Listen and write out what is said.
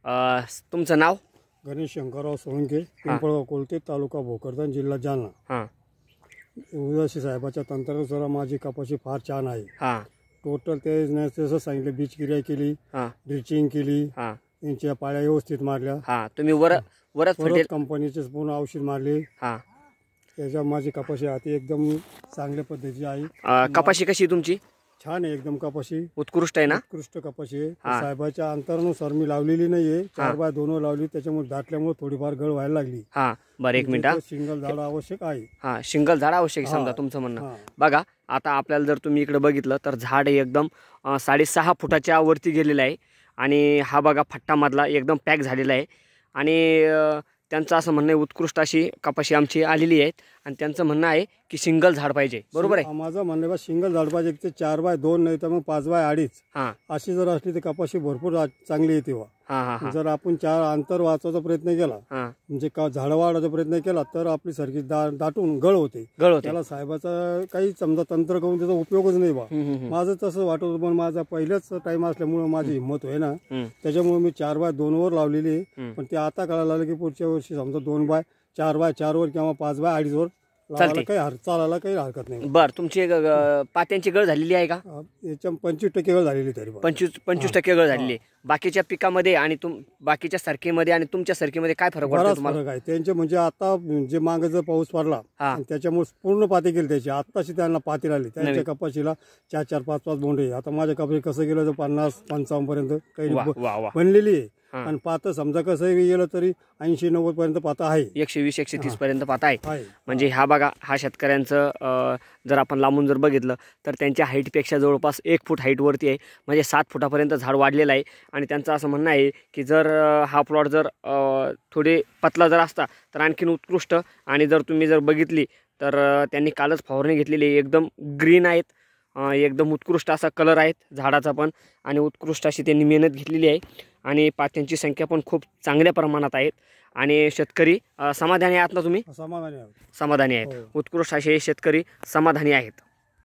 तुमचं नाव? गणेश शंकरराव सोळंके, पिंपळगाव कोलते, तालुका भोकरदन, जिल्हा जालना. हां उदासी साहेबाच्या तंत्रानुसार माझी कपाशी फार छान आहे. हां टोटल ते जसं सांगितलं, बीज क्रिया केली, हां ड्रिचिंग केली, हां त्यांच्या पाळ्या व्यवस्थित मारल्या. हां तुम्ही वरच परत कंपनीचे पूर्ण औषध मारले. हां त्याच्या माझी कपाशी हाती एकदम चांगल्या पद्धतीची आहे. कपाशी कशी तुमची? छान आहे एकदम कपाशी, उत्कृष्ट आहे ना? उत्कृष्ट कपाशी आहे. साहेबाच्या अंतरानुसार मी लावलेली नाहीये, 4x2 लावली. त्याच्यामुळे दाटल्यामुळे थोडीफार गळ व्हायला लागली. हां बरं, एक मिनिट. सिंगल झाड आवश्यक आहे. हां सिंगल झाड आवश्यक समजा तुमचं म्हणणं. बघा आता आपल्याला जर तुम्ही इकडे बघितलं तर झाड एकदम 6.5 फुटाच्या वरती गेलेलं आहे. आणि हा बघा फट्टामधला एकदम पॅक झालेला आहे. आणि त्यांचं असं म्हणणं आहे उत्कृष्ट अशी कपाशी आमची आलेली आहे. आणि त्यांचं म्हणणं आहे की सिंगल झाड पाहिजे. बरोबर आहे? माझं म्हणणं आहे सिंगल झाड पाहिजे. ते 4x2 नाही तर मग 5x2. हां अशी जर असली तर कपाशी भरपूर चांगली येते. जर आपण 4 अंतर वाचवायचा प्रयत्न केला, म्हणजे झाड वाढवायचा प्रयत्न केला, तर आपली सारखी दाटून गळ होते. त्याला साहेबाचा काही समजा तंत्र करून त्याचा उपयोगच नाही बा. माझं तसं वाटत होतं, पण माझा पहिल्याच टाइम असल्यामुळे माझी हिंमत होय ना, त्याच्यामुळे मी 4x2 वर लावलेली आहे. पण ते आता कळायला लागलं की पुढच्या वर्षी समजा 2x4 वर किंवा 5x2 वर चालते, चालायला काही हरकत नाही. बरं, तुमची पात्यांची गळ झालेली आहे का? याच्या 25% गळ झालेली. तरी 25% गळ झालेली आहे. बाकीच्या पिकामध्ये आणि बाकीच्या सरकीमध्ये आणि तुमच्या सरकीमध्ये काय फरक पडतो तुम्हाला? फरक आहे त्यांचे. म्हणजे आता जे मागे जर पाऊस पडला त्याच्यामुळे पूर्ण पाती गेली त्याची. आत्ताशी त्यांना पाती राहिली. त्यांच्या कपाशीला 4-4, 5-5 बोंडे. आता माझ्या कपाशी कसं गेलं तर 50-55 पर्यंत काही बनलेली आहे. आणि पातं समजा कसं गेलं तरी 80-90 पर्यंत पाता आहे. 120-130 पर्यंत पाता आहे. म्हणजे हा बघा, हा शेतकऱ्यांचं जर आपण लांबून जर बघितलं तर त्यांच्या हाईटपेक्षा जवळपास 1 फूट हाईट वरती आहे. म्हणजे 7 फुटापर्यंत झाड वाढलेलं आहे. आणि त्यांचं असं म्हणणं आहे की जर हा प्लॉट जर थोडे पतला जर असता तर आणखीन उत्कृष्ट. आणि जर तुम्ही जर बघितली तर त्यांनी कालच फवारणी घेतलेली आहे. एकदम ग्रीन आहेत, एकदम उत्कृष्ट असा कलर आहेत झाडाचा पण. आणि उत्कृष्ट अशी त्यांनी मेहनत घेतलेली आहे. आणि पात्यांची संख्या पण खूप चांगल्या प्रमाणात आहेत. आणि शेतकरी समाधानी आहात ना तुम्ही? समाधानी आहेत. उत्कृष्ट असे शेतकरी समाधानी आहेत.